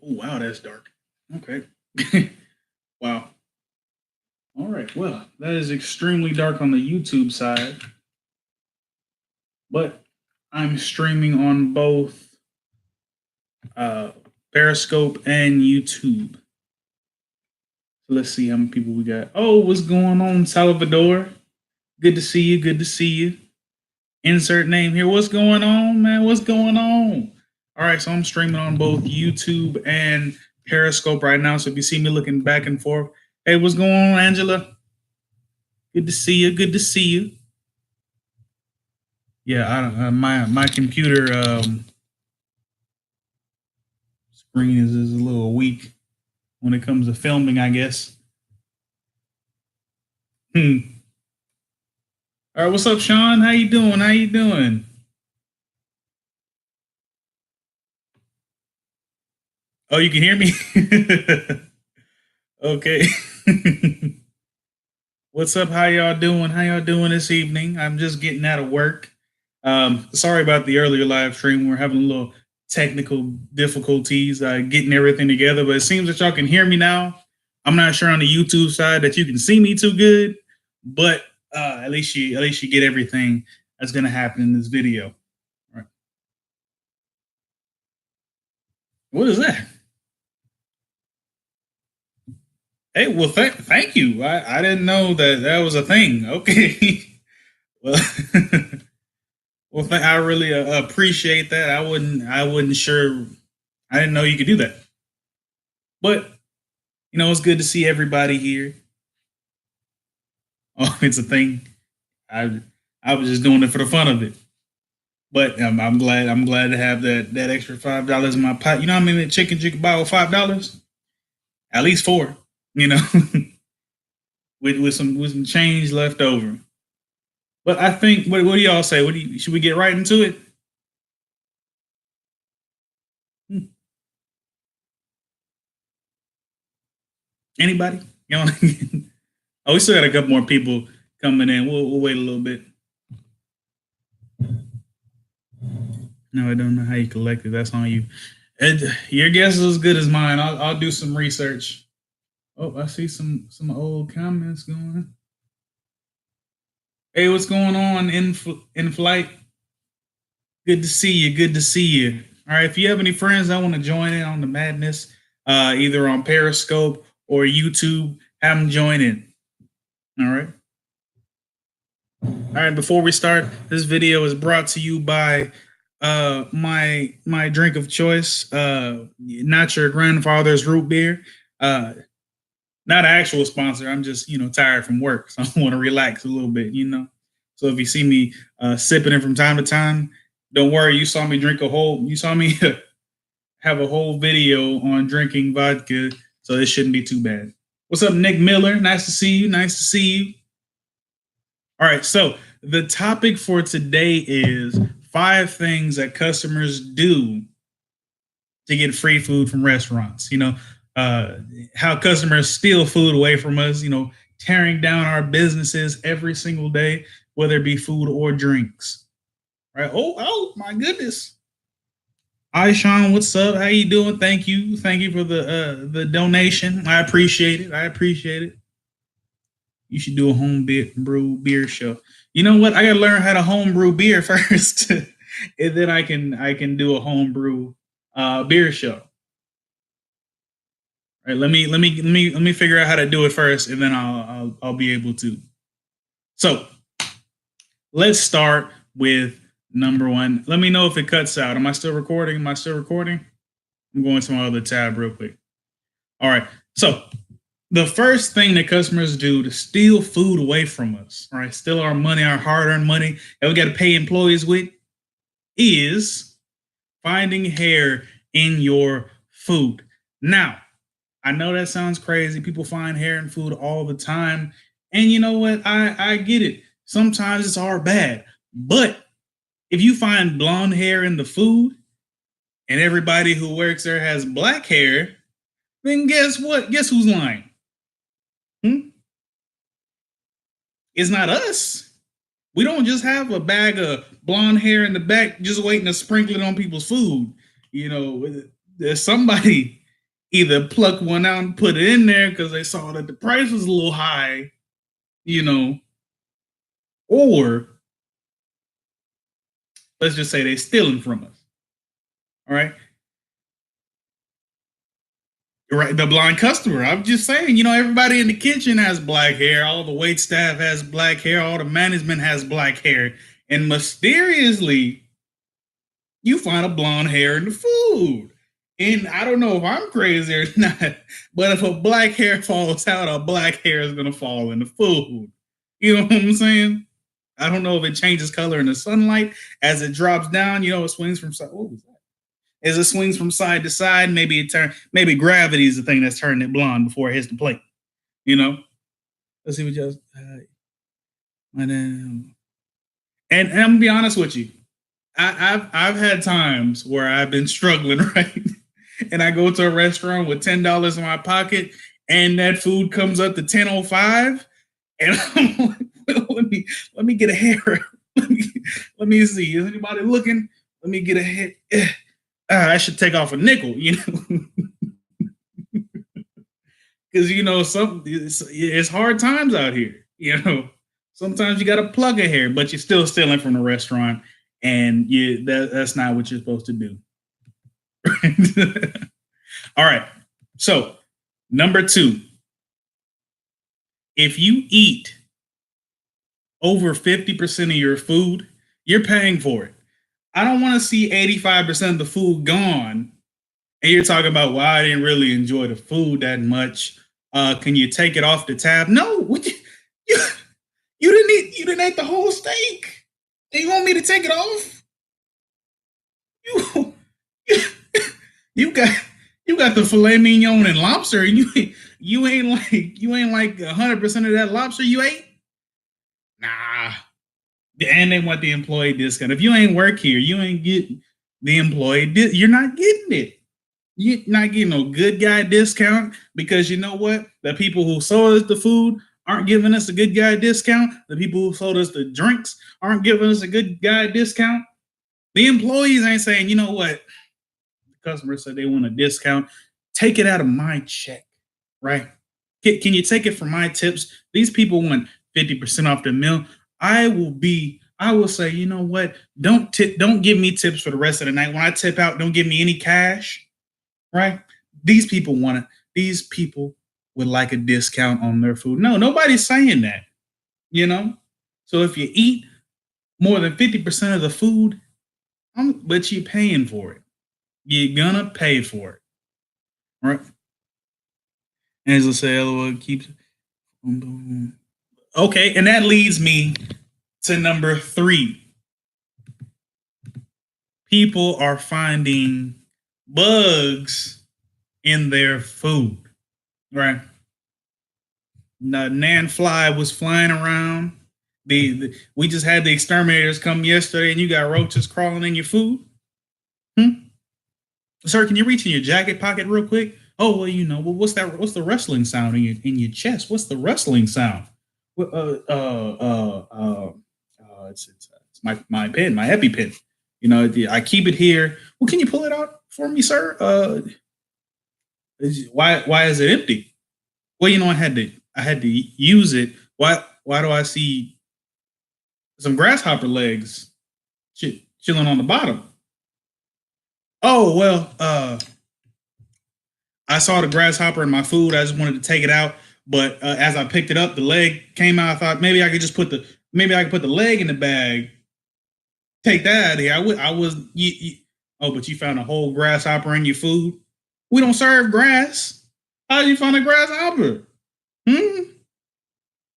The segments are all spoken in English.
Oh wow, that's dark. Okay. Wow. All right. Well, that is extremely dark on the YouTube side, but I'm streaming on both uh, Periscope and YouTube. So let's see how many people we got. Oh, what's going on, Salvador? Good to see you. Good to see you. Insert name here. What's going on, man? What's going on? All right, so I'm streaming on both YouTube and Periscope right now. So if you see me looking back and forth, hey, what's going on, Angela? Good to see you. Good to see you. Yeah, I don't, my computer screen is a little weak when it comes to filming, I guess. Hmm. All right, what's up, Sean? How you doing? How you doing? Oh, you can hear me? Okay. What's up? How y'all doing? How y'all doing this evening? I'm just getting out of work. Sorry about the earlier live stream. We're having a little technical difficulties getting everything together, but it seems that y'all can hear me now. I'm not sure on the YouTube side that you can see me too good, but at least you get everything that's gonna happen in this video. All right. What is that? Hey, well, thank you. I didn't know that that was a thing. Okay. Well, well, I really appreciate that. I wasn't sure. I didn't know you could do that. But it's good to see everybody here. Oh, it's a thing. I I was just doing it for the fun of it. But I'm glad. I'm glad to have that extra $5 in my pot. You know how many chickens you could buy with $5? At least four. You know, with some change left over. But I think what do y'all say? Should we get right into it? Hmm. Anybody? You know. Oh, we still got a couple more people coming in. We'll wait a little bit. No, I don't know how you collect it. That's on you. Your guess is as good as mine. I'll do some research. Oh, I see some old comments going. Hey, what's going on in flight? Good to see you. Good to see you. All right. If you have any friends that want to join in on the madness, either on Periscope or YouTube, have them join in. All right. All right. Before we start, this video is brought to you by my drink of choice, not your grandfather's root beer. Uh, Not an actual sponsor. I'm just tired from work, so I want to relax a little bit. So if you see me sipping it from time to time, don't worry. You saw me drink a whole. You saw me have a whole video on drinking vodka, so it shouldn't be too bad. What's up, Nick Miller? Nice to see you. Nice to see you. All right. So the topic for today is 5 things that customers do to get free food from restaurants. Uh, how customers steal food away from us, tearing down our businesses every single day, whether it be food or drinks. Right? Oh my goodness. Hi Sean, what's up? How you doing? Thank you for the donation. I appreciate it. I appreciate it. You should do a home brew beer show. You know what? I gotta learn how to home brew beer first, and then I can do a home brew beer show. All right, let me figure out how to do it first, and then I'll be able to. So let's start with number one. Let me know if it cuts out. Am I still recording? Am I still recording? I'm going to my other tab real quick. All right. So the first thing that customers do to steal food away from us, right? Steal our money, our hard-earned money that we got to pay employees with, is finding hair in your food. Now, I know that sounds crazy. People find hair in food all the time. And you know what? I get it. Sometimes it's all bad. But if you find blonde hair in the food and everybody who works there has black hair, then guess what? Guess who's lying? Hmm? It's not us. We don't just have a bag of blonde hair in the back just waiting to sprinkle it on people's food. You know, somebody either plucked one out and put it in there because they saw that the price was a little high, you know, or let's just say they're stealing from us. All right. Right, the blind customer. I'm just saying, everybody in the kitchen has black hair. All the wait staff has black hair. All the management has black hair. And mysteriously, you find a blonde hair in the food. And I don't know if I'm crazy or not, but if a black hair falls out, a black hair is going to fall in the food. You know what I'm saying? I don't know if it changes color in the sunlight as it drops down. It swings from side. What was that? As it swings from side to side, maybe gravity is the thing that's turning it blonde before it hits the plate. Let's see what just. And I'm gonna be honest with you. I've had times where I've been struggling, right? And I go to a restaurant with $10 in my pocket, and that food comes up to 10.05, and I'm like, let me get a hair. let me see. Is anybody looking? Let me get a hair. I should take off a nickel, because it's hard times out here. Sometimes you got to plug a hair, but you're still stealing from the restaurant, and that's not what you're supposed to do. All right. So, number 2, if you eat over 50% of your food, you're paying for it. I don't want to see 85% of the food gone, and you're talking about, well, I didn't really enjoy the food that much. Can you take it off the tab? No, you didn't eat the whole steak. And you want me to take it off? You got the filet mignon and lobster, and you ain't like 100% of that lobster you ate. Nah. And they want the employee discount. If you ain't work here, you ain't getting the employee. You're not getting it. You're not getting no good guy discount, because you know what? The people who sold us the food aren't giving us a good guy discount. The people who sold us the drinks aren't giving us a good guy discount. The employees ain't saying, you know what? The customer said they want a discount. Take it out of my check, right? Can you take it from my tips? These people want 50% off their meal. I will say, you know what? Don't give me tips for the rest of the night. When I tip out, don't give me any cash, right? These people want it. These people would like a discount on their food. No, nobody's saying that, So if you eat more than 50% of the food, but you're paying for it. You're gonna pay for it, right? As I say, LOL keeps. Okay, and that leads me to number 3. People are finding bugs in their food, right? The Nan fly was flying around. We just had the exterminators come yesterday, and you got roaches crawling in your food. Sir, can you reach in your jacket pocket real quick? Oh, well, what's that? What's the rustling sound in your chest? What's the rustling sound? It's my pen, my EpiPen. I keep it here. Well, can you pull it out for me, sir? Why is it empty? Well, I had to use it. Why do I see some grasshopper legs chilling on the bottom? Oh, well, I saw the grasshopper in my food. I just wanted to take it out, but as I picked it up, the leg came out. I thought maybe I could just put the leg in the bag. Take that out of here. I was. But you found a whole grasshopper in your food. We don't serve grass. How did you find a grasshopper?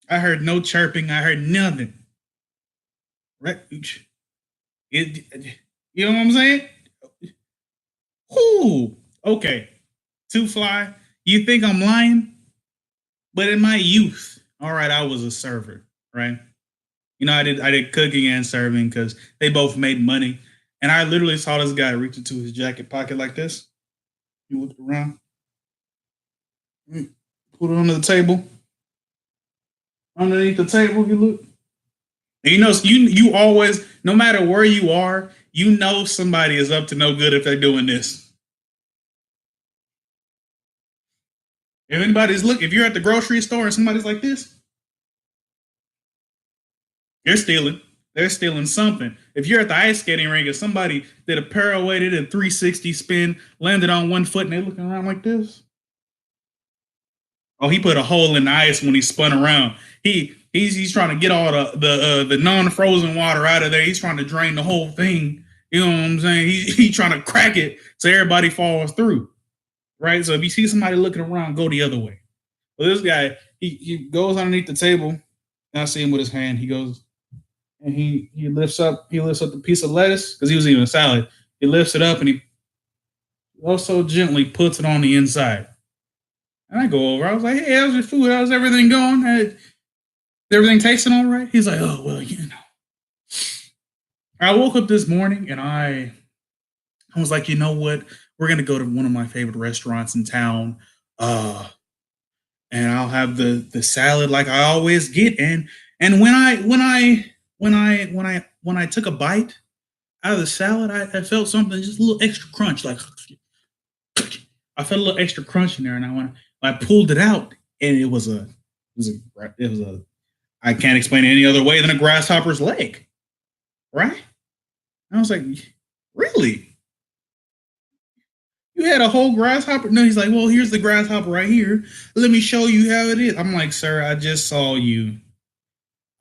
I heard no chirping. I heard nothing. Right? You know what I'm saying? Ooh, okay. 2Fly, you think I'm lying? But in my youth, all right, I was a server, right? I did cooking and serving because they both made money. And I literally saw this guy reach into his jacket pocket like this. You look around, put it under the table. Underneath the table, you look. And you always, no matter where you are, somebody is up to no good if they're doing this. If you're at the grocery store and somebody's like this, they're stealing. They're stealing something. If you're at the ice skating rink and somebody did a pirouette, did a 360 spin, landed on one foot, and they're looking around like this. Oh, he put a hole in the ice when he spun around. He's trying to get all the non frozen water out of there. He's trying to drain the whole thing. You know what I'm saying? He's trying to crack it so everybody falls through. Right. So if you see somebody looking around, go the other way. Well, this guy he goes underneath the table. And I see him with his hand. He goes and he lifts up the piece of lettuce because he was eating a salad. He lifts it up and he also gently puts it on the inside. And I go over. I was like, "Hey, how's your food? How's everything going? Hey, everything tasting all right?" He's like, "Oh well, you know." I woke up this morning and I was like, you know what? We're gonna go to one of my favorite restaurants in town. Uh, and I'll have the salad like I always get. And when I took a bite out of the salad, I felt something just a little extra crunch, like I felt a little extra crunch in there, and I pulled it out, and it was a I can't explain it any other way than a grasshopper's leg, right? And I was like, really? You had a whole grasshopper? No, he's like, well, here's the grasshopper right here. Let me show you how it is. I'm like, sir, I just saw you.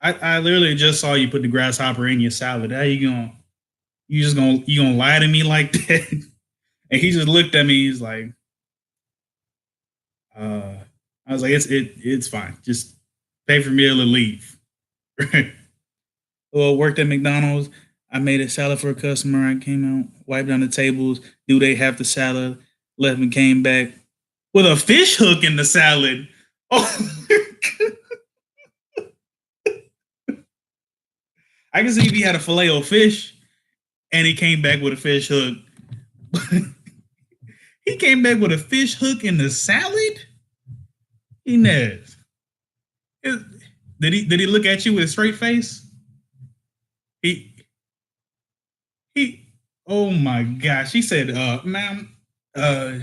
I literally just saw you put the grasshopper in your salad. How you going? You gonna lie to me like that? And he just looked at me. He's like, uh, I was like, it's fine. Just pay for meal and leave. Well, worked at McDonald's. I made a salad for a customer. I came out, wiped down the tables. Do they have the salad? Left and came back with a fish hook in the salad. Oh, I can see if he had a filet of fish and he came back with a fish hook. He came back with a fish hook in the salad. Inez, did he look at you with a straight face? He he. Oh my gosh! He said, "Ma'am, uh,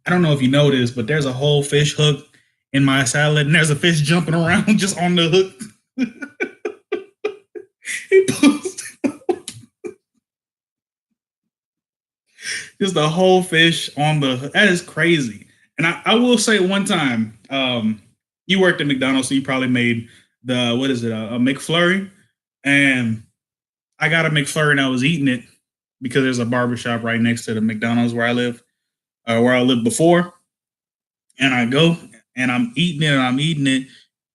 I don't know if you know this, but there's a whole fish hook in my salad, and there's a fish jumping around just on the hook." He posted just the whole fish on the. That is crazy. And I will say one time, you worked at McDonald's, so you probably made the what is it a McFlurry, and I got a McFlurry and I was eating it because there's a barbershop right next to the McDonald's where I lived before, and I go and I'm eating it and I'm eating it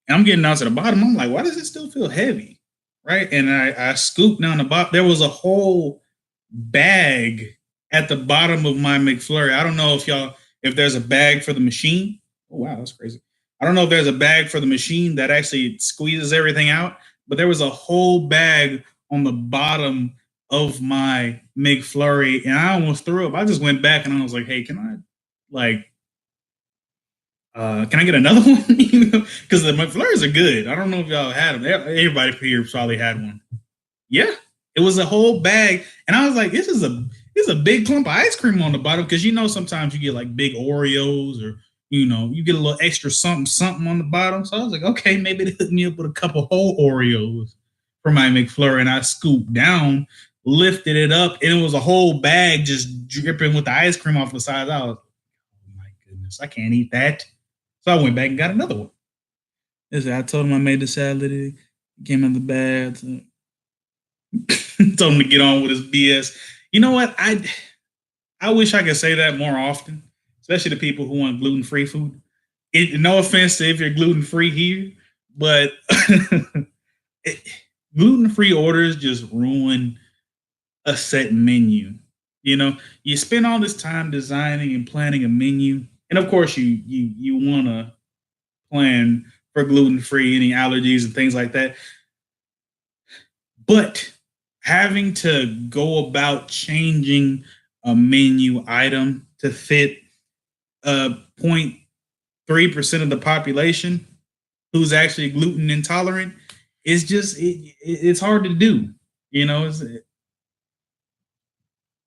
and I'm getting down to the bottom. I'm like, why does it still feel heavy? Right. And I scooped down the bottom. There was a whole bag at the bottom of my McFlurry. I don't know if there's a bag for the machine. Oh, wow. That's crazy. I don't know if there's a bag for the machine that actually squeezes everything out, but there was a whole bag on the bottom of my McFlurry and I almost threw up. I just went back and I was like, hey, like can I get another one? Because the McFlurries are good. I don't know if y'all had them. Everybody here probably had one. Yeah, it was a whole bag, and I was like, this is a big clump of ice cream on the bottom because sometimes you get like big Oreos or you get a little extra something something on the bottom. So I was like, okay, maybe they hooked me up with a couple whole Oreos for my McFlurry, and I scooped down, lifted it up, and it was a whole bag just dripping with the ice cream off the sides. I was, oh my goodness, I can't eat that. So I went back and got another one. I told him I made the salad. He came in the bag. Told him to get on with his BS. You know what? I wish I could say that more often, especially the people who want gluten free food. No offense to if you're gluten free here, but gluten free orders just ruin a set menu. You spend all this time designing and planning a menu, and of course you want to plan for gluten free, any allergies and things like that. But having to go about changing a menu item to fit 0.3% of the population who's actually gluten intolerant is just it's hard to do. Let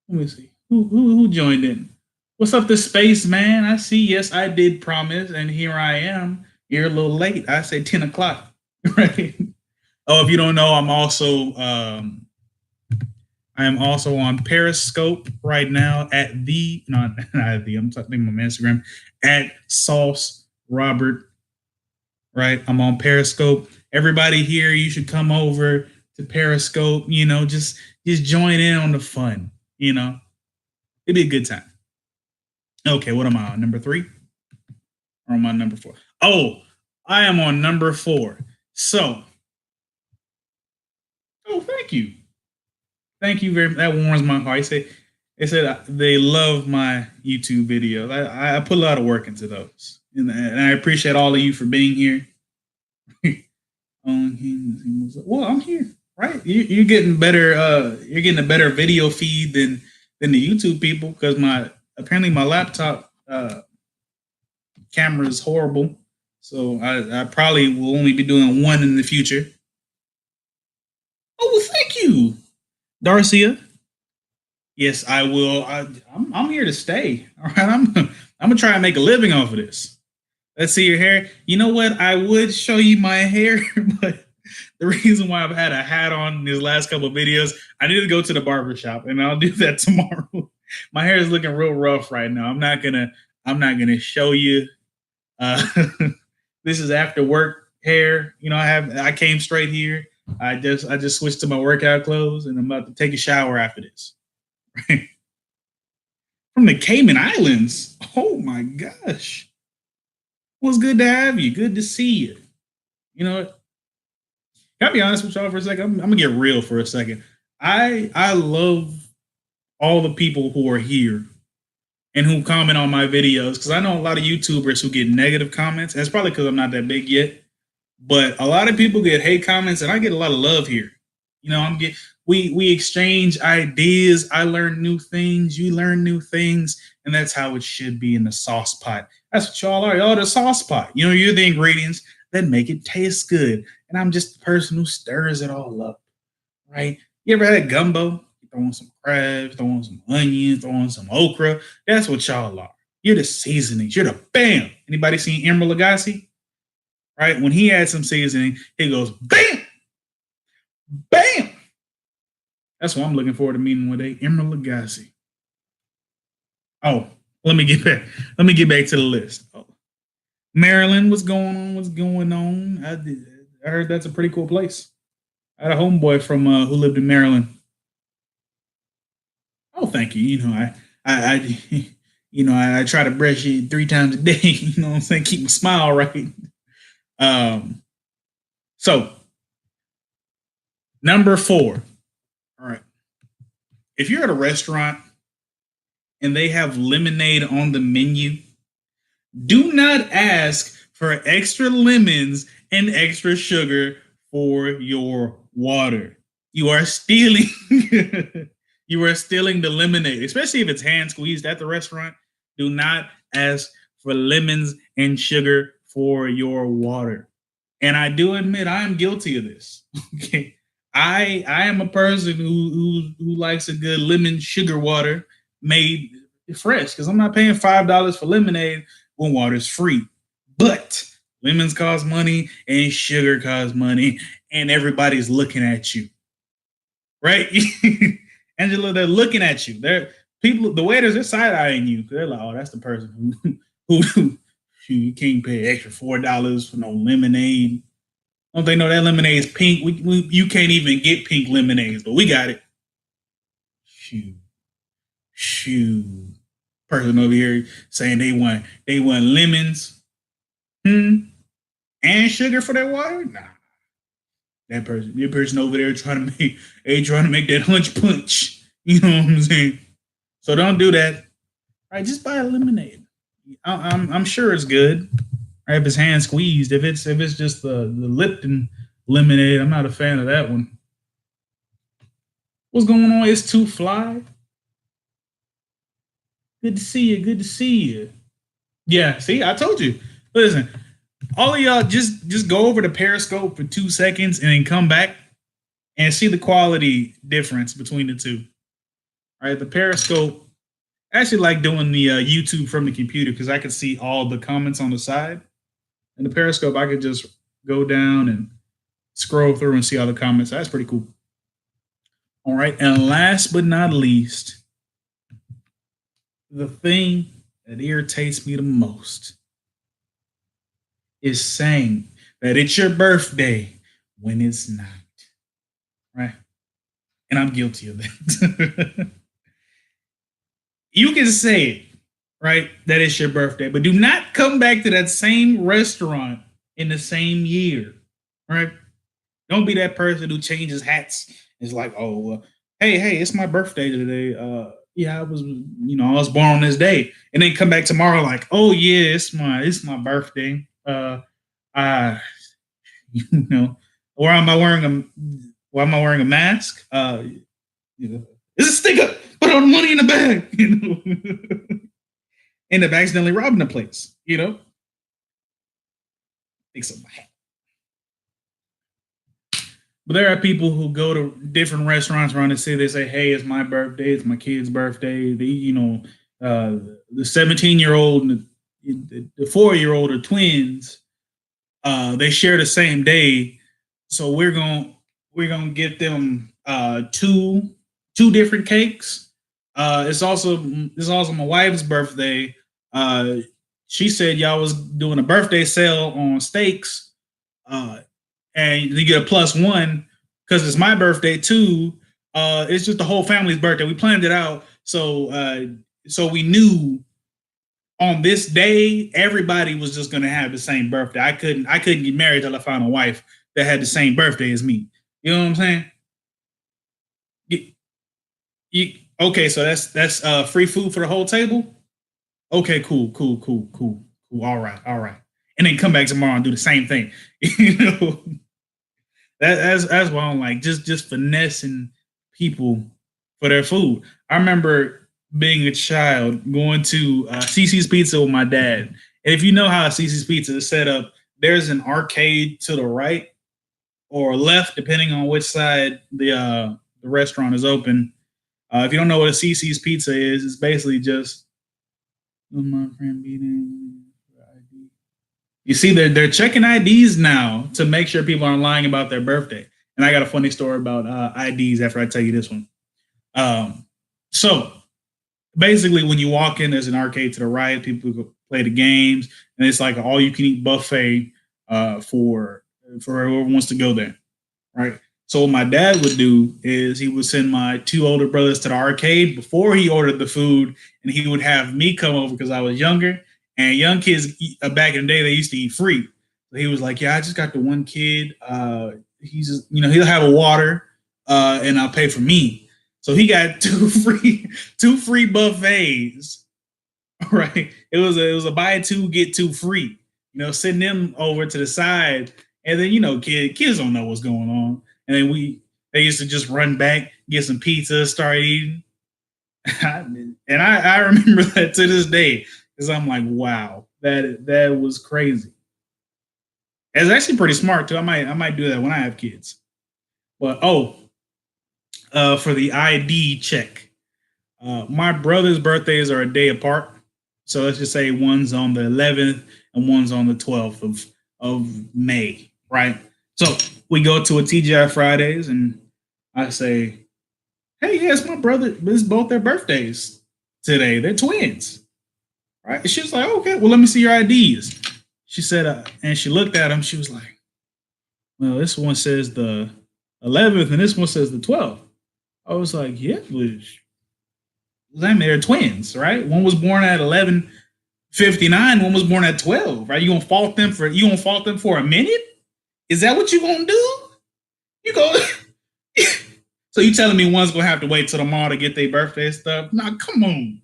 me see who joined in. What's up, the space man? I see. Yes, I did promise, and here I am. You're a little late. I said 10 o'clock, right? Oh, if you don't know, I am also on Periscope right now at the not at the I'm talking on my Instagram at Sauce Robert. Right, I'm on Periscope. Everybody here, you should come over to Periscope. Just join in on the fun. It'd be a good time. Okay, what am I on? Number 3 or am I number 4? Oh, I am on number 4. So, thank you. Thank you very much. That warms my heart. They said they love my YouTube videos. I put a lot of work into those, and I appreciate all of you for being here. Well, I'm here, right? You're getting better. You're getting a better video feed than the YouTube people because apparently my laptop camera is horrible. So I probably will only be doing one in the future. Oh, well, thank you, Darcia. Yes, I will. I'm here to stay. All right, I'm gonna try and make a living off of this. Let's see your hair. You know what? I would show you my hair, but the reason why I've had a hat on in these last couple of videos, I need to go to the barber shop, and I'll do that tomorrow. My hair is looking real rough right now. I'm not gonna show you. This is after work hair. I came straight here. I just switched to my workout clothes, and I'm about to take a shower after this. From the Cayman Islands. Oh my gosh. Well, it's good to have you. Good to see you. You know what? Can I be honest with y'all for a second? I'm gonna get real for a second. I love all the people who are here and who comment on my videos because I know a lot of YouTubers who get negative comments, and it's probably because I'm not that big yet. But a lot of people get hate comments, and I get a lot of love here. We exchange ideas. I learn new things. You learn new things, and that's how it should be in the sauce pot. That's what y'all are. Y'all the sauce pot. You're the ingredients that make it taste good, and I'm just the person who stirs it all up. Right? You ever had gumbo? You throw in some crabs, throw in some onions, throw in some okra. That's what y'all are. You're the seasonings. You're the bam. Anybody seen Emeril Lagasse? Right? When he adds some seasoning, he goes bam, bam. That's what I'm looking forward to meeting one day. Emeril Lagasse. Oh, let me get back. Let me get back to the list. Oh. Maryland, what's going on? What's going on? I heard that's a pretty cool place. I had a homeboy from who lived in Maryland. Oh, thank you. I try to brush it 3 times a day. You know what I'm saying? Keep my smile right. So number 4. All right. If you're at a restaurant and they have lemonade on the menu, do not ask for extra lemons and extra sugar for your water. You are stealing. You are stealing the lemonade, especially if it's hand squeezed at the restaurant. Do not ask for lemons and sugar for your water. And I do admit I am guilty of this. Okay. I am a person who likes a good lemon sugar water made fresh because I'm not paying $5 for lemonade when water's free. But lemons cost money and sugar costs money, and everybody's looking at you, right? Angela, they're looking at you. They're people. The waiters are side eyeing you. They're like, "Oh, that's the person who you can't pay extra $4 for no lemonade." Don't they know that lemonade is pink? You can't even get pink lemonades, but we got it. Shoot. Person over here saying they want lemons, and sugar for their water. Nah, that person over there trying to make that hunch punch. You know what I'm saying? So don't do that. All right, just buy a lemonade. I'm sure it's good. Right, if it's hand squeezed, if it's just the Lipton lemonade, I'm not a fan of that one. What's going on? It's too fly. Good to see you. Good to see you. Yeah, see, I told you. Listen, all of y'all just go over to Periscope for 2 seconds and then come back and see the quality difference between the two. All right, the Periscope I actually like doing the YouTube from the computer because I can see all the comments on the side. In the Periscope, I could just go down and scroll through and see all the comments. That's pretty cool. All right, and last but not least, the thing that irritates me the most is saying that it's your birthday when it's not. Right? And I'm guilty of that. You can say it, right? That it's your birthday, but do not come back to that same restaurant in the same year, right? Don't be that person who changes hats. It's like, oh, hey, it's my birthday today. Yeah, I was born on this day, and then come back tomorrow like, oh yeah, it's my birthday. Uh, you know, or am I wearing a why am I wearing a mask? It's a sticker. Put all the money in the bag. End up accidentally robbing the place. Think so. But there are people who go to different restaurants around the city. They say, "Hey, it's my birthday. It's my kid's birthday." The 17-year-old and the 4-year-old are twins. They share the same day, so we're gonna get them two different cakes. It's also my wife's birthday. She said y'all was doing a birthday sale on steaks. And you get a +1 because it's my birthday too. It's just the whole family's birthday. We planned it out, so we knew on this day everybody was just gonna have the same birthday. I couldn't get married till I found a wife that had the same birthday as me. You know what I'm saying? You, okay, so that's free food for the whole table. Okay, cool. All right, and then come back tomorrow and do the same thing. you know, that's why I'm like just finessing people for their food. I remember being a child going to CC's Pizza with my dad, and if you know how CC's Pizza is set up, there's an arcade to the right or left, depending on which side the restaurant is open. If you don't know what a CC's Pizza is, it's basically just my friend beating. You see, they're checking IDs now to make sure people aren't lying about their birthday. And I got a funny story about IDs after I tell you this one. So basically, when you walk in, there's an arcade to the right. People play the games, and it's like an all-you-can-eat buffet for whoever wants to go there, right? So what my dad would do is he would send my two older brothers to the arcade before he ordered the food, and he would have me come over because I was younger. And young kids back in the day, they used to eat free. So he was like, "Yeah, I just got the one kid. He's just, he'll have a water, and I'll pay for me." So he got two free buffets. Right? It was a buy two get two free. Sending them over to the side, and then kids don't know what's going on, and then they used to just run back, get some pizza, start eating, and I remember that to this day because I'm like, wow, that was crazy. It's actually pretty smart too. I might do that when I have kids. But for the ID check, my brother's birthdays are a day apart. So let's just say one's on the 11th and one's on the 12th of May, right? So we go to a TGI Fridays and I say, "Hey, yes, my brother, it's both their birthdays today. They're twins." Right? And she was like, "Okay, well, let me see your IDs." She said, and she looked at them. She was like, "Well, this one says the 11th and this one says the 12th." I was like, "Yeah, they're twins, right? One was born at 11:59. One was born at 12, right? You gonna fault them for a minute? Is that what you gonna do? You go." So you telling me one's gonna have to wait till tomorrow to get their birthday stuff? Nah, come on.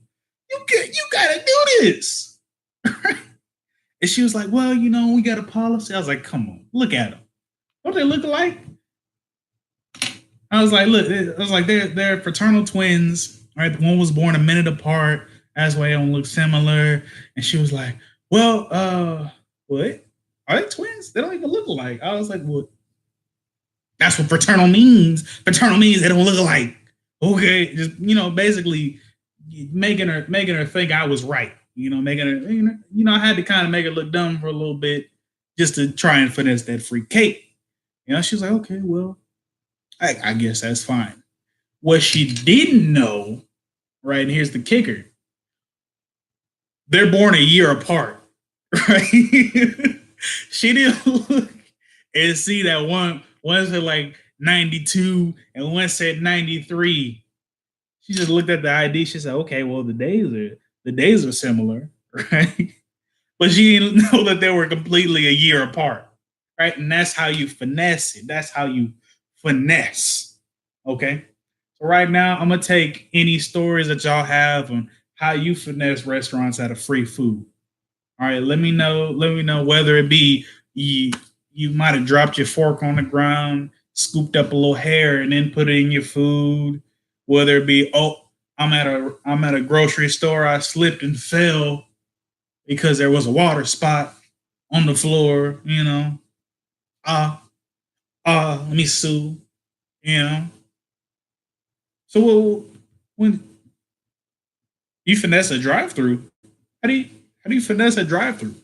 You gotta do this. And she was like, "Well, we got a policy." I was like, "Come on, look at them. Don't they look alike?" I was like, "Look," I was like, they're fraternal twins, right? One was born a minute apart. That's why they don't look similar. And she was like, "Well, what? Are they twins? They don't even look alike." I was like, "Well, that's what fraternal means. Fraternal means they don't look alike." Okay, just basically making her think I was right. Making her I had to kind of make her look dumb for a little bit just to try and finesse that free cake. She's like, okay, well, I guess that's fine. What she didn't know, right? And here's the kicker: they're born a year apart, right? She didn't look and see that one said like 92 and one said 93. She just looked at the ID. She said, "Okay, well the days are similar, right?" But she didn't know that they were completely a year apart, right? And that's how you finesse it. That's how you finesse. Okay. So right now, I'm gonna take any stories that y'all have on how you finesse restaurants out of free food. All right, let me know. Let me know whether it be you might have dropped your fork on the ground, scooped up a little hair, and then put it in your food. Whether it be, oh, I'm at a grocery store, I slipped and fell because there was a water spot on the floor. Let me sue. You know. So when you finesse a drive-through, how do you how do you finesse a drive-through?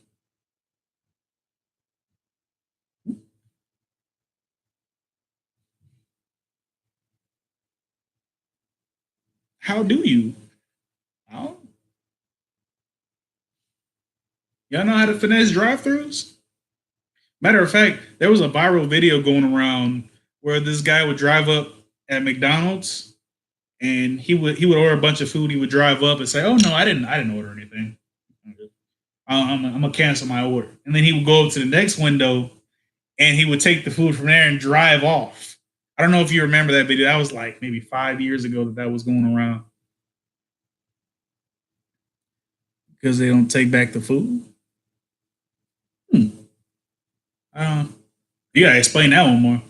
How do you? How y'all know how to finesse drive-throughs? Matter of fact, there was a viral video going around where this guy would drive up at McDonald's and he would order a bunch of food. He would drive up and say, "Oh no, I didn't order anything. I'm gonna cancel my order." And then he would go up to the next window and he would take the food from there and drive off. I don't know if you remember that video. That was like maybe 5 years ago that was going around because they don't take back the food. Hmm. You gotta explain that one more.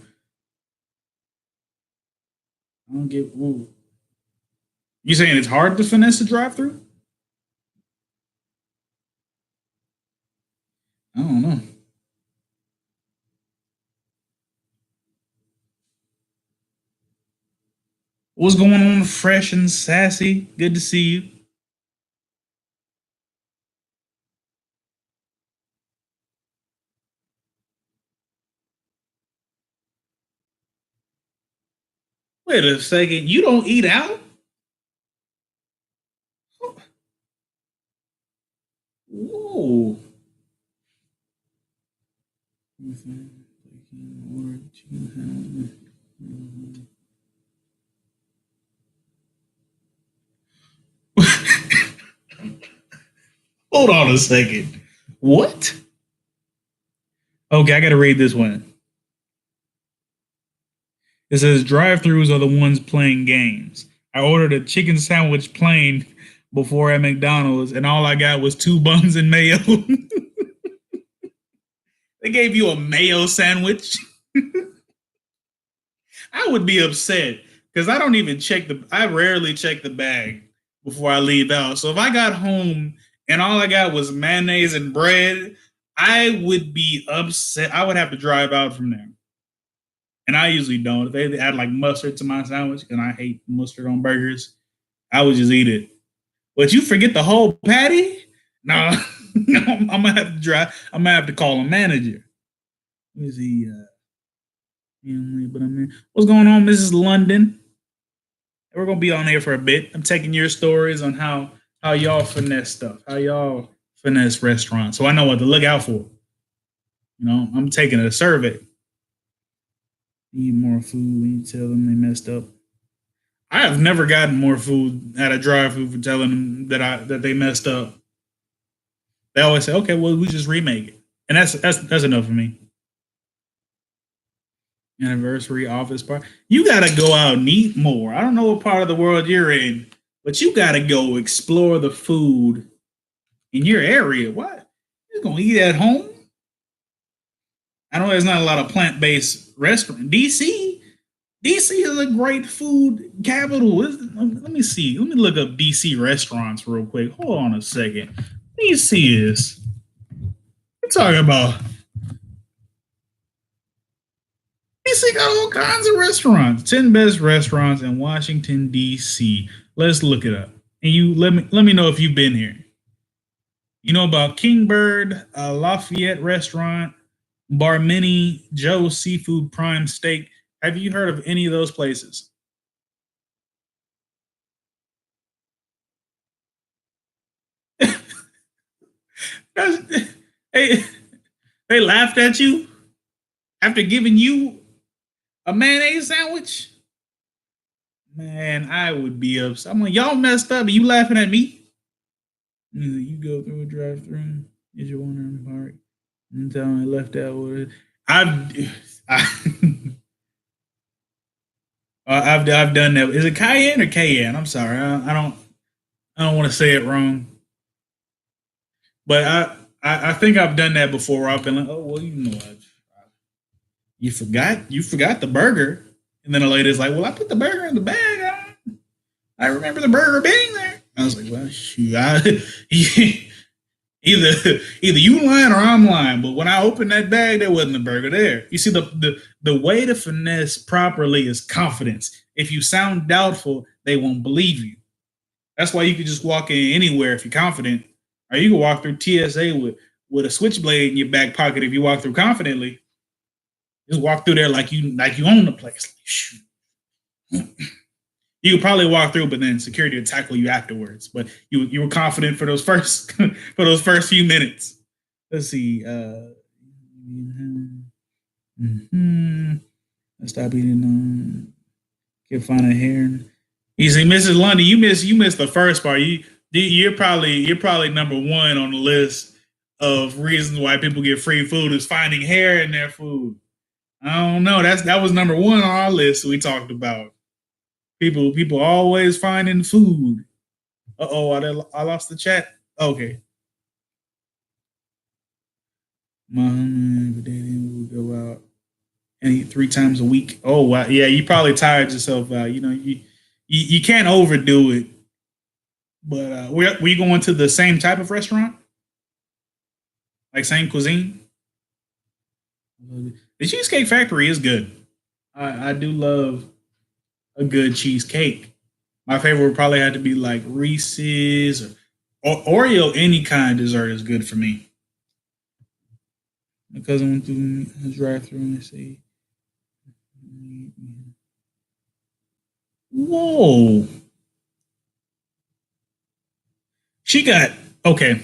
I don't get. Ooh. You saying it's hard to finesse a drive-through? I don't know. What's going on, fresh and sassy? Good to see you. Wait a second. You don't eat out? Whoa. Hold on a second. What? Okay, I got to read this one. It says drive-throughs are the ones playing games. I ordered a chicken sandwich plain before at McDonald's, and all I got was two buns and mayo. They gave you a mayo sandwich. I would be upset because I don't even check the. I rarely check the bag before I leave out. So if I got home and all I got was mayonnaise and bread, I would be upset. I would have to drive out from there. And I usually don't. If they add like mustard to my sandwich, and I hate mustard on burgers, I would just eat it. But you forget the whole patty? No, no, I'm gonna have to drive. I'm gonna have to call a manager. Let me see. But I mean, what's going on, Mrs. London? We're gonna be on here for a bit. I'm taking your stories on how y'all finesse stuff, how y'all finesse restaurants, so I know what to look out for. I'm taking a survey. Need more food when you tell them they messed up. I have never gotten more food at a drive-through for telling them that they messed up. They always say, "Okay, well, we just remake it," and that's enough for me. Anniversary, office party. You gotta go out and eat more. I don't know what part of the world you're in, but you gotta go explore the food in your area. What? You're gonna eat at home? I know there's not a lot of plant-based restaurant. DC is a great food capital. Let me see. Let me look up DC restaurants real quick. Hold on a second. DC is. We're talking about DC got all kinds of restaurants. 10 best restaurants in Washington, D.C. Let's look it up. And you let me know if you've been here. You know about Kingbird, Lafayette Restaurant, Barmini, Joe's Seafood Prime Steak. Have you heard of any of those places? Hey, they laughed at you after giving you a mayonnaise sandwich. Man, I would be upset. I'm like, y'all messed up. And you laughing at me? You go through a drive-through. Is your wondering part? And tell me left out with it. I, I've done that. Is it cayenne or cayenne? I'm sorry. I don't want to say it wrong. But I think I've done that before. Where I've been like, oh well, you forgot the burger, and then the lady's like, well, I put the burger in the bag. I remember the burger being there. I was like, well, shoot, either you lying or I'm lying. But when I opened that bag, there wasn't a burger there. You see, the way to finesse properly is confidence. If you sound doubtful, they won't believe you. That's why you can just walk in anywhere if you're confident, or you can walk through TSA with a switchblade in your back pocket if you walk through confidently. Just walk through there like you own the place. You could probably walk through, but then security would tackle you afterwards. But you were confident for those first for those first few minutes. Let's see. Mm-hmm. Let's stop eating. Can't find a hair. You see, Mrs. London, you missed the first part. You're probably number one on the list of reasons why people get free food is finding hair in their food. I don't know. That was number one on our list we talked about. People always finding food. Oh, I lost the chat. Okay. My would go out and eat 3 times a week. Oh wow, yeah, you probably tired yourself out. You can't overdo it. But we going to the same type of restaurant, like same cuisine. The Cheesecake Factory is good. I do love a good cheesecake. My favorite would probably have to be like Reese's or Oreo. Any kind of dessert is good for me. My cousin went through his drive-through and they say, "Whoa, she got okay."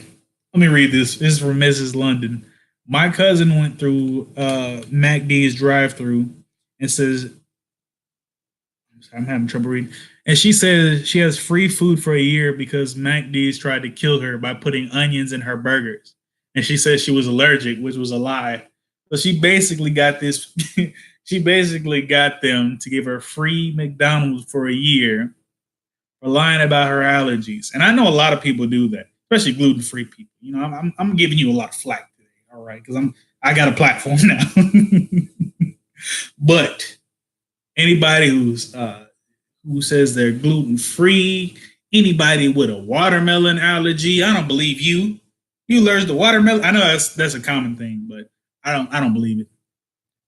Let me read this. This is from Mrs. London. My cousin went through MacD's drive-through and says, I'm having trouble reading. And she says she has free food for a year because MacD's tried to kill her by putting onions in her burgers. And she says she was allergic, which was a lie. So she basically got this, she basically got them to give her free McDonald's for a year for lying about her allergies. And I know a lot of people do that, especially gluten-free people. I'm giving you a lot of flack today, all right? Because I got a platform now. But anybody who says they're gluten free, anybody with a watermelon allergy, I don't believe you. You allergic to watermelon? I know that's a common thing, but I don't believe it.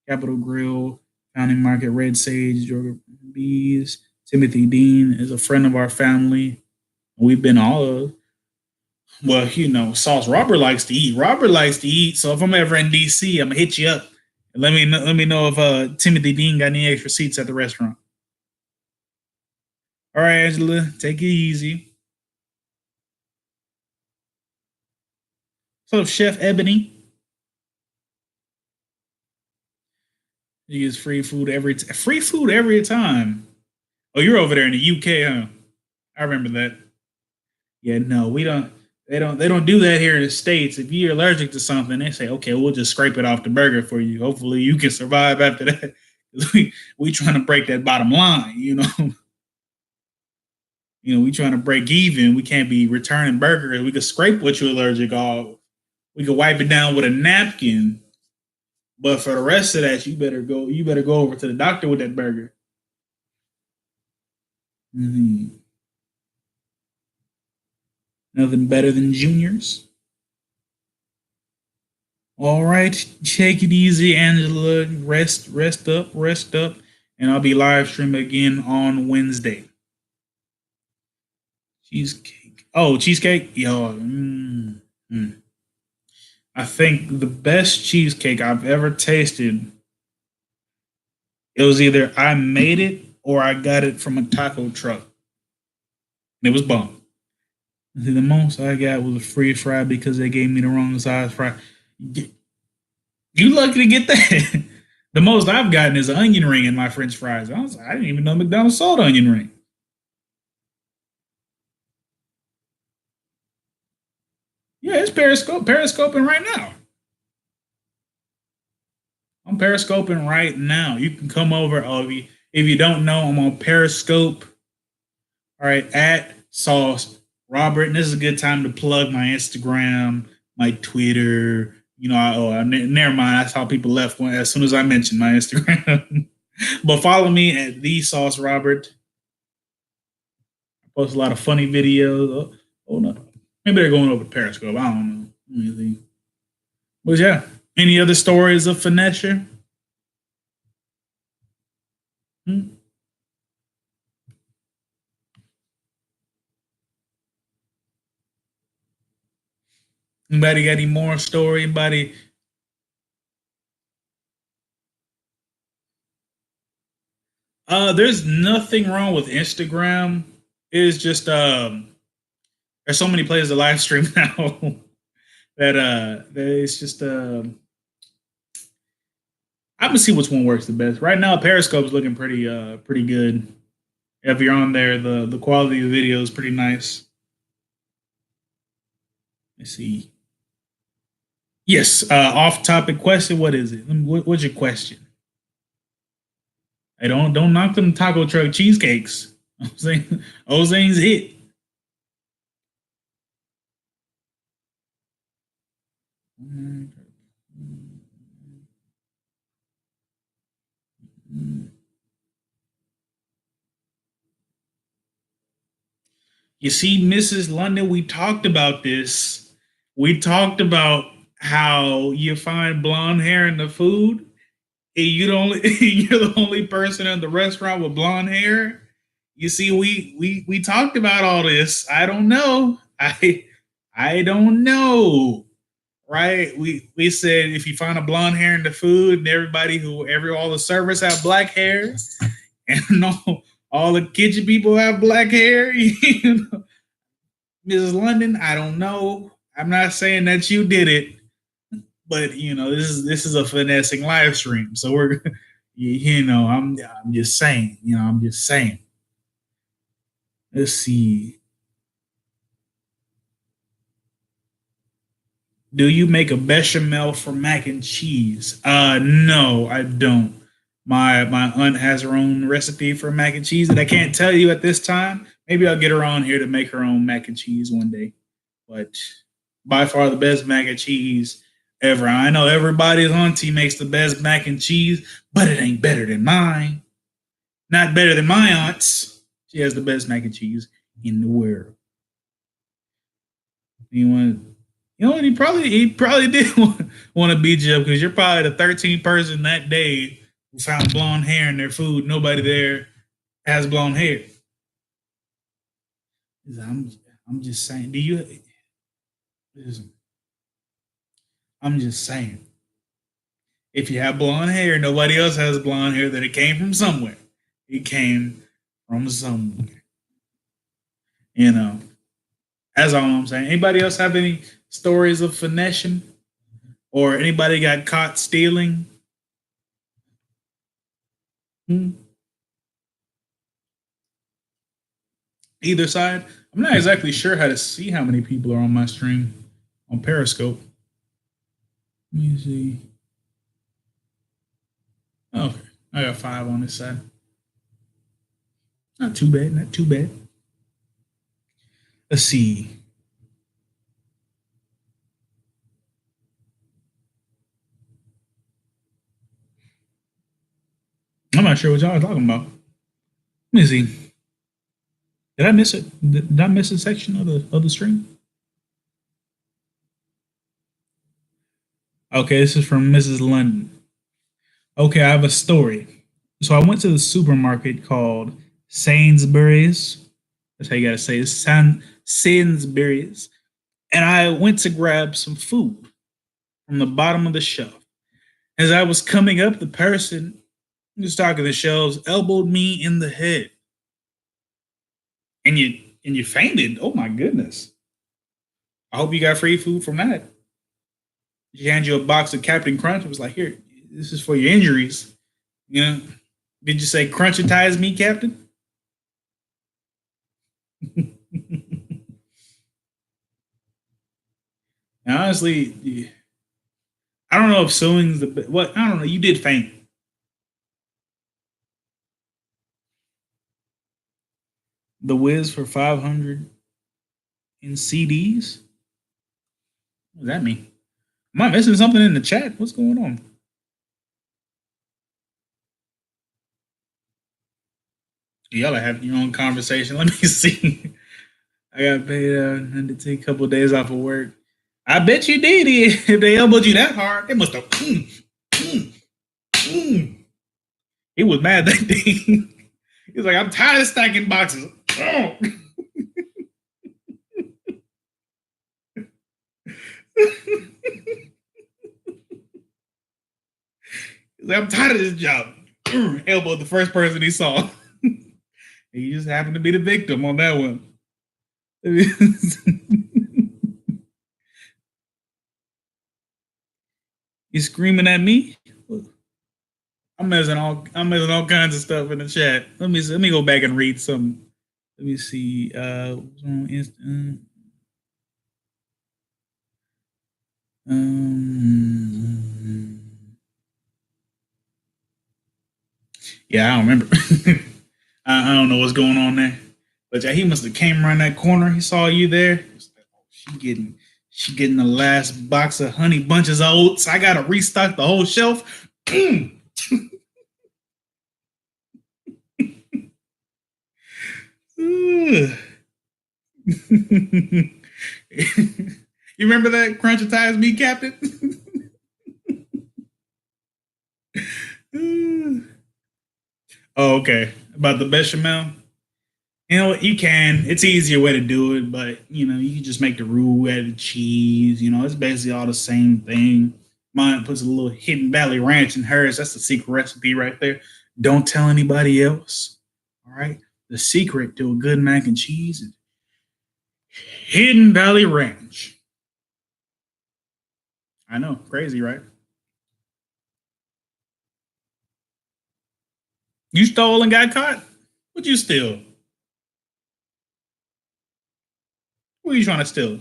Capitol Grill, Founding Market, Red Sage, Georgia Bees. Timothy Dean is a friend of our family. We've been all of. Well, Sauce Robert likes to eat. Robert likes to eat. So if I'm ever in DC, I'm gonna hit you up. And let me know if Timothy Dean got any extra seats at the restaurant. All right, Angela, take it easy. So, Chef Ebony, he gets free food every time. Oh, you're over there in the UK, huh? I remember that. Yeah, no, we don't. They don't do that here in the states. If you're allergic to something, they say, okay, we'll just scrape it off the burger for you. Hopefully, you can survive after that. We trying to break that bottom line. We trying to break even. We can't be returning burgers. We could scrape what you're allergic of. We could wipe it down with a napkin. But for the rest of that, you better go. You better go over to the doctor with that burger. Mhm. Nothing better than juniors. All right, take it easy, Angela. Rest up, rest up, and I'll be live streaming again on Wednesday. Cheesecake. Oh, cheesecake. Yo, I think the best cheesecake I've ever tasted. It was either I made it or I got it from a taco truck. And it was bomb. See, the most I got was a free fry because they gave me the wrong size fry. You lucky to get that. The most I've gotten is an onion ring in my French fries. I didn't even know McDonald's sold onion ring. Yeah, it's periscoping right now. I'm periscoping right now. You can come over. Oh, if you don't know, I'm on Periscope. All right, at Sauce Robert. And this is a good time to plug my Instagram, my Twitter. Never mind. That's how people left as soon as I mentioned my Instagram. But follow me at the Sauce Robert. I post a lot of funny videos. Oh no, maybe they're going over Periscope. I don't know. Let me see. But yeah, any other stories of finesse? Hmm? Anybody got any more story? Anybody? There's nothing wrong with Instagram. It's just there's so many places to live stream now that it's just I'm gonna see which one works the best. Right now, Periscope's looking pretty good. If you're on there, the quality of the video is pretty nice. Let's see. Yes, off topic question. What is it? What's your question? Hey, don't knock them taco truck cheesecakes. I'm saying Ozane's hit. You see, Mrs. London, we talked about this. We talked about how you find blonde hair in the food, and you're the only person in the restaurant with blonde hair. You see, we talked about all this. I don't know. I don't know. Right? We said if you find a blonde hair in the food, and all the servers have black hair, and all the kitchen people have black hair. Mrs. London, I don't know. I'm not saying that you did it, but this is a finessing live stream, so we're I'm just saying. I'm just saying. Let's see. Do you make a bechamel for mac and cheese? No, I don't. My aunt has her own recipe for mac and cheese that I can't tell you at this time. Maybe I'll get her on here to make her own mac and cheese one day. But by far the best mac and cheese ever. I know everybody's auntie makes the best mac and cheese, but it ain't better than mine. Not better than my aunt's. She has the best mac and cheese in the world. Anyone he probably did want to beat you up because you're probably the 13th person that day who found blonde hair in their food. Nobody there has blonde hair. I'm I'm just saying. Do you? Listen, I'm just saying. If you have blonde hair, nobody else has blonde hair. That it came from somewhere. It came from somewhere. You know. That's all I'm saying. Anybody else have any stories of finessing, or anybody got caught stealing? Hmm? Either side. I'm not exactly sure how to see how many people are on my stream on Periscope. Let me see. Okay, I got 5 on this side. Not too bad. Not too bad. Let's see. I'm not sure what y'all are talking about. Let me see. Did I miss it? Did I miss a section of the stream? Okay, this is from Mrs. London. Okay, I have a story. So I went to the supermarket called Sainsbury's. That's how you gotta say it. Sainsbury's. And I went to grab some food from the bottom of the shelf. As I was coming up, the person who was stocking the shelves elbowed me in the head. And you fainted. Oh my goodness. I hope you got free food from that. She handed you a box of Captain Crunch. It was like, here, this is for your injuries. You know, did you say crunchitize me, Captain? Honestly, I don't know if suing's the what. I don't know. You did faint. The Wiz for 500 in CDs. What does that mean? Am I missing something in the chat? What's going on? Y'all are having your own conversation. Let me see. I got paid and to take a couple of days off of work. I bet you did. If they elbowed you that hard, they must have. He was mad that day. He was like, I'm tired of stacking boxes. Oh. He's like, I'm tired of this job. Elbowed the first person he saw. He just happened to be the victim on that one. You screaming at me? I'm messing all kinds of stuff in the chat. Let me go back and read some. Let me see. Yeah, I don't remember. I don't know what's going on there. But yeah, he must have came around that corner. He saw you there. He was like, oh, she getting the last box of honey bunches of oats. I gotta restock the whole shelf. You remember that crunchitize me, Captain? Oh, okay. About the bechamel. You know, you can. It's easier way to do it, but you know, you can just make the roux, add the cheese. You know, it's basically all the same thing. Mine puts a little Hidden Valley Ranch in hers. That's the secret recipe right there. Don't tell anybody else. All right. The secret to a good mac and cheese is Hidden Valley Ranch. I know, crazy, right? You stole and got caught? What'd you steal? What are you trying to steal?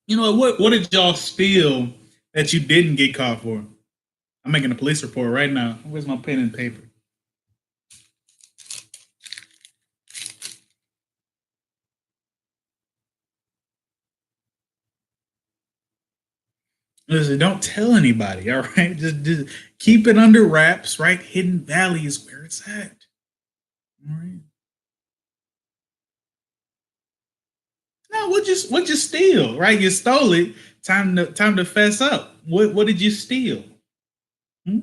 You know what did y'all steal that you didn't get caught for? I'm making a police report right now. Where's my pen and paper? Listen, don't tell anybody, all right? Just keep it under wraps, right? Hidden Valley is where it's at. All right. No, what you steal, right? You stole it. Time to fess up. What did you steal? Hmm?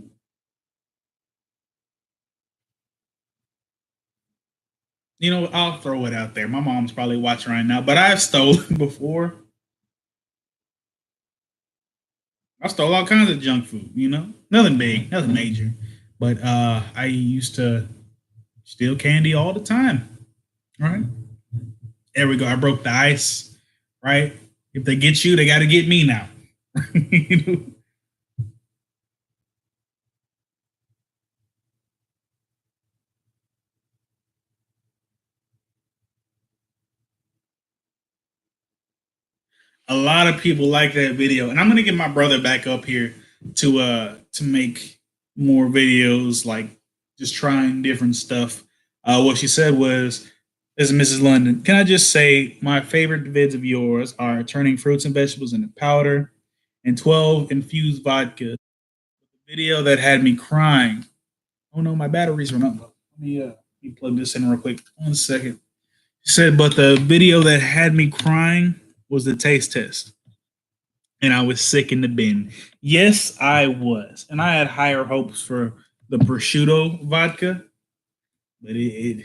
You know, I'll throw it out there. My mom's probably watching right now, but I've stolen before. I stole all kinds of junk food, you know? Nothing big, nothing major. But I used to steal candy all the time. Right? There we go. I broke the ice, right? If they get you, they gotta get me now. You know? A lot of people like that video. And I'm gonna get my brother back up here to make more videos, like just trying different stuff. What she said was, this is Mrs. London. Can I just say my favorite vids of yours are turning fruits and vegetables into powder and 12 infused vodka. The video that had me crying. Oh no, my batteries run up. Let me plug this in real quick. 1 second. She said, but the video that had me crying was the taste test. and I was sick in the bin. Yes, I was, and I had higher hopes for the prosciutto vodka, but it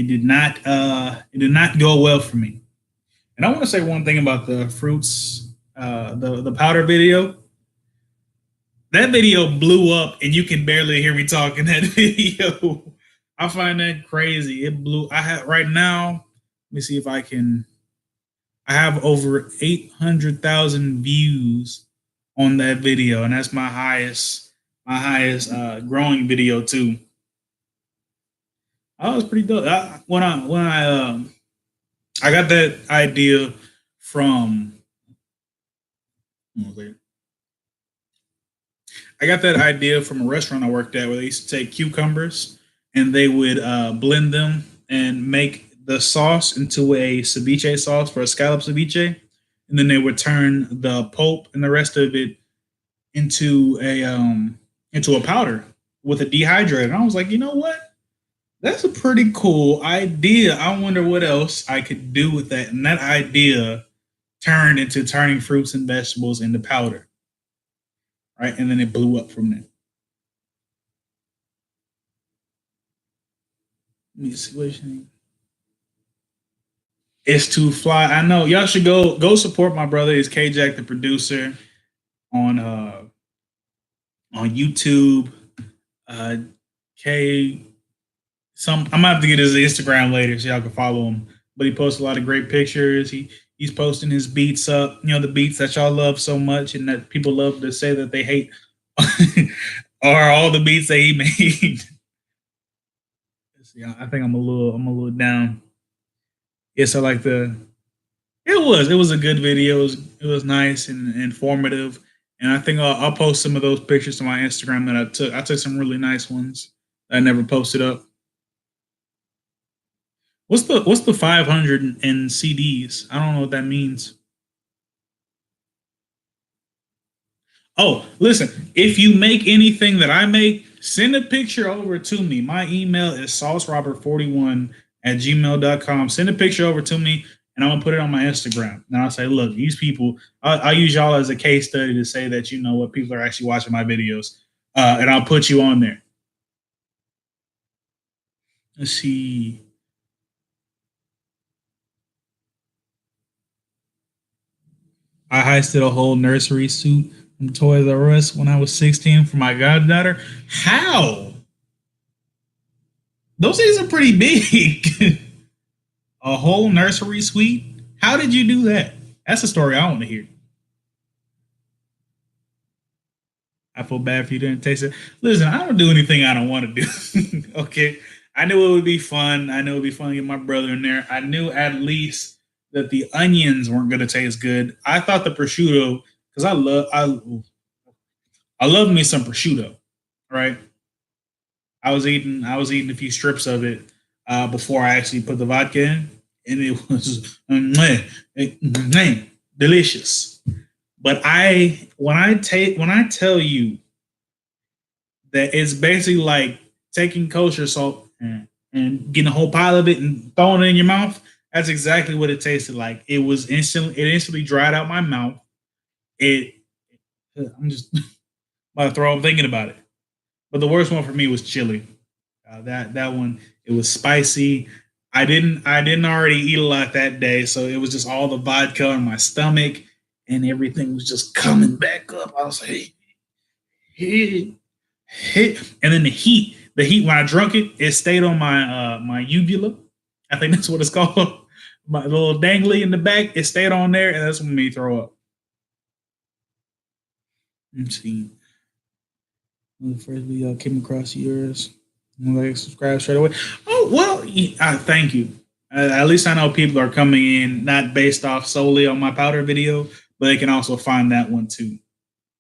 did not go well for me. And I want to say one thing about the fruits, the powder video. That video blew up, and you can barely hear me talk in that video. I find that crazy. It blew. I have right now. Let me see if I can. I have over 800,000 views on that video, and that's my highest growing video too. I was pretty dope. I got that idea from. I got that idea from a restaurant I worked at where they used to take cucumbers and they would blend them and make the sauce into a ceviche sauce for a scallop ceviche, and then they would turn the pulp and the rest of it into a powder with a dehydrator. And I was like, you know what? That's a pretty cool idea. I wonder what else I could do with that. And that idea turned into turning fruits and vegetables into powder, right? And then it blew up from there. Let me see what you think. It's to fly. I know y'all should go support my brother. Is K Jack the producer on on YouTube. Uh, K some I'm gonna have to get his Instagram later so y'all can follow him. But he posts a lot of great pictures. He's posting his beats up. You know the beats that y'all love so much and that people love to say that they hate are all the beats that he made. Yeah, I think I'm a little down. Yes, I like the. It was a good video. It was nice and informative. And I think I'll post some of those pictures to my Instagram that I took. I took some really nice ones that I never posted up. What's the 500 in CDs? I don't know what that means. Oh, listen, if you make anything that I make, send a picture over to me. My email is saucerobert41 at gmail.com. Send a picture over to me and I'm gonna put it on my Instagram. And I'll say, look, these people, I'll use y'all as a case study to say that you know what people are actually watching my videos. And I'll put you on there. Let's see. I heisted a whole nursery suit from Toys R Us when I was 16 for my goddaughter. How? Those things are pretty big. A whole nursery suite? How did you do that? That's a story I want to hear. I feel bad if you didn't taste it. Listen, I don't do anything I don't want to do. Okay. I knew it would be fun. I knew it would be fun to get my brother in there. I knew at least that the onions weren't going to taste good. I thought the prosciutto, because I love me some prosciutto, right? I was eating a few strips of it before I actually put the vodka in, and it was delicious. But when I tell you that it's basically like taking kosher salt and getting a whole pile of it and throwing it in your mouth, that's exactly what it tasted like. It instantly dried out my mouth. It I'm just about to throw up thinking about it. But the worst one for me was chili. That one it was spicy. I didn't already eat a lot that day, so it was just all the vodka in my stomach, and everything was just coming back up. I was like, hey, hey. And then the heat when I drunk it, it stayed on my uvula. I think that's what it's called. My little dangly in the back, it stayed on there, and that's what made me throw up. Let's see. When the first video came across yours, like subscribe straight away. Oh well, thank you. At least I know people are coming in not based off solely on my powder video, but they can also find that one too.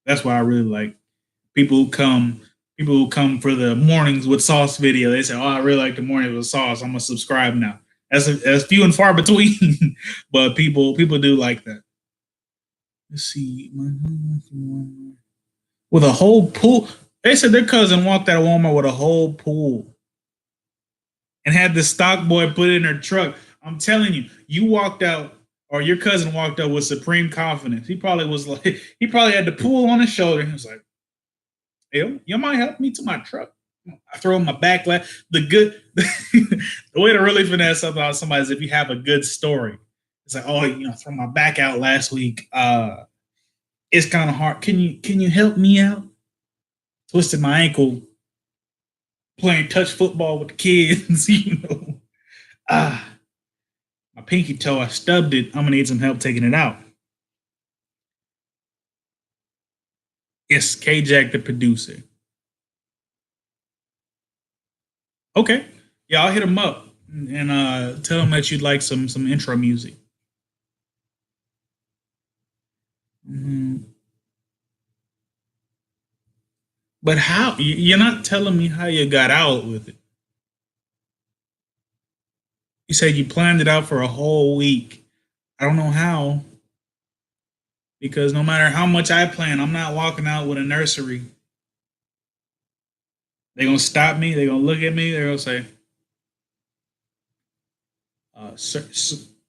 That's why I really like people who come for the mornings with sauce video. They say, "Oh, I really like the morning with sauce. I'm gonna subscribe now." That's few and far between, but people do like that. Let's see, with a whole pool. They said their cousin walked out of Walmart with a whole pool and had the stock boy put it in her truck. I'm telling you, you walked out. or your cousin walked up with supreme confidence. He probably was like, he probably had the pool on his shoulder. He was like, "Hey, you might help me to my truck." I throw my back. The good, the way to really finesse something out of somebody is if you have a good story. It's like, oh, throw my back out last week. It's kind of hard. Can you help me out? Twisted my ankle playing touch football with the kids. Ah, my pinky toe, I stubbed it. I'm gonna need some help taking it out. Yes, K Jack, the producer. Okay, yeah, I'll hit him up and tell him that you'd like some intro music. Mhm. But how? You're not telling me how you got out with it. You said you planned it out for a whole week. I don't know how, because no matter how much I plan, I'm not walking out with a nursery. They're gonna stop me. They're gonna look at me. They're gonna say,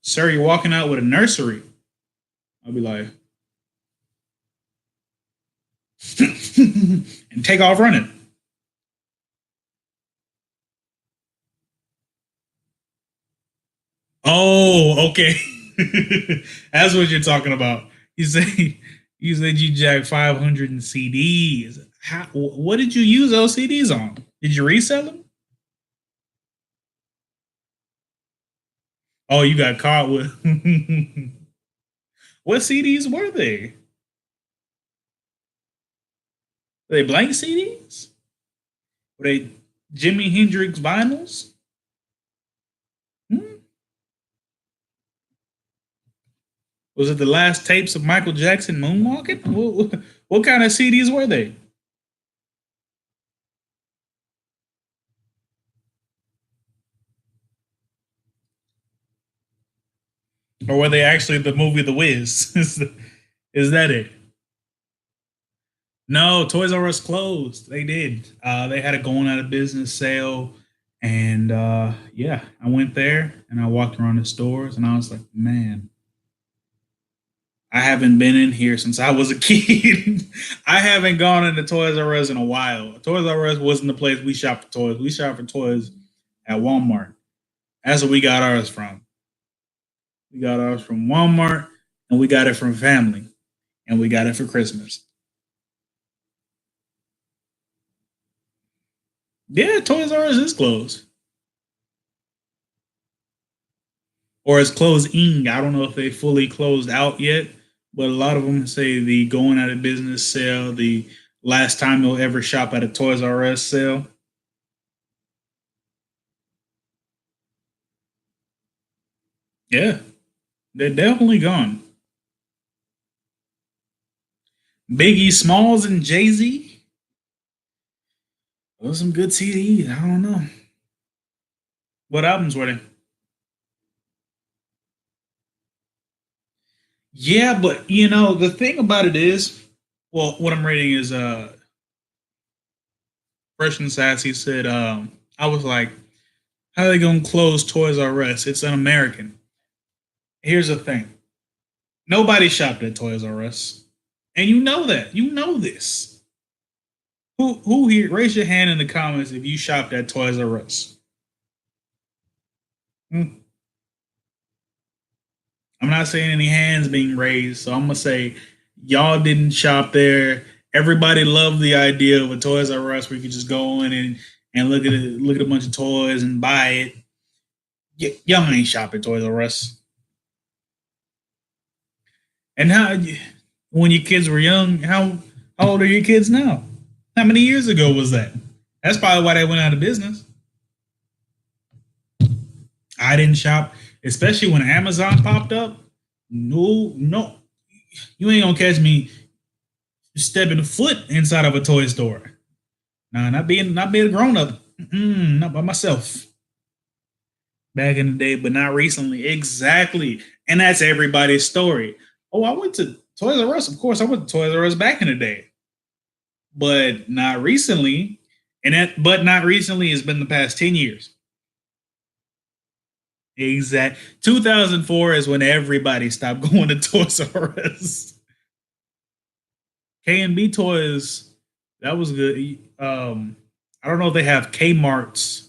"Sir, you're walking out with a nursery." I'll be like, and take off running. Oh, okay. That's what you're talking about. You say you said you jacked 500 in CDs. What did you use those CDs on? Did you resell them? Oh, you got caught with. What CDs were they? Were they blank CDs? Were they Jimi Hendrix vinyls? Hmm? Was it the last tapes of Michael Jackson moonwalking? What kind of CDs were they? Or were they actually the movie The Wiz? Is that it? No, Toys R Us closed. They did. They had a going out of business sale. And yeah, I went there and I walked around the stores and I was like, man, I haven't been in here since I was a kid. I haven't gone into Toys R Us in a while. Toys R Us wasn't the place we shop for toys. We shop for toys at Walmart. That's where we got ours from. We got ours from Walmart and we got it from family and we got it for Christmas. Yeah, Toys R Us is closed. Or it's closing. I don't know if they fully closed out yet, but a lot of them say the going out of business sale, the last time you'll ever shop at a Toys R Us sale. Yeah, they're definitely gone. Biggie Smalls and Jay Z. Those are some good CDs. I don't know. What albums were they? Yeah, but the thing about it is, well, what I'm reading is Fresh and Sassy said, I was like, how are they gonna close Toys R Us? It's un American. Here's the thing. Nobody shopped at Toys R Us. And you know that. You know this. Who here raise your hand in the comments if you shopped at Toys R Us? Hmm. I'm not saying any hands being raised, so I'm gonna say y'all didn't shop there. Everybody loved the idea of a Toys R Us where you could just go in and look at a bunch of toys and buy it. Y'all ain't shop at Toys R Us. And when your kids were young, how old are your kids now? How many years ago was that? That's probably why they went out of business. I didn't shop, especially when Amazon popped up. No, no, you ain't gonna catch me stepping foot inside of a toy store. Nah, not being a grown up. Not by myself. Back in the day, but not recently. Exactly, and that's everybody's story. Oh, I went to Toys R Us. Of course, I went to Toys R Us back in the day, but not recently. And that, but not recently has been the past 10 years. Exact. 2004 is when everybody stopped going to Toys R Us. K and B Toys, that was good. I don't know if they have Kmart's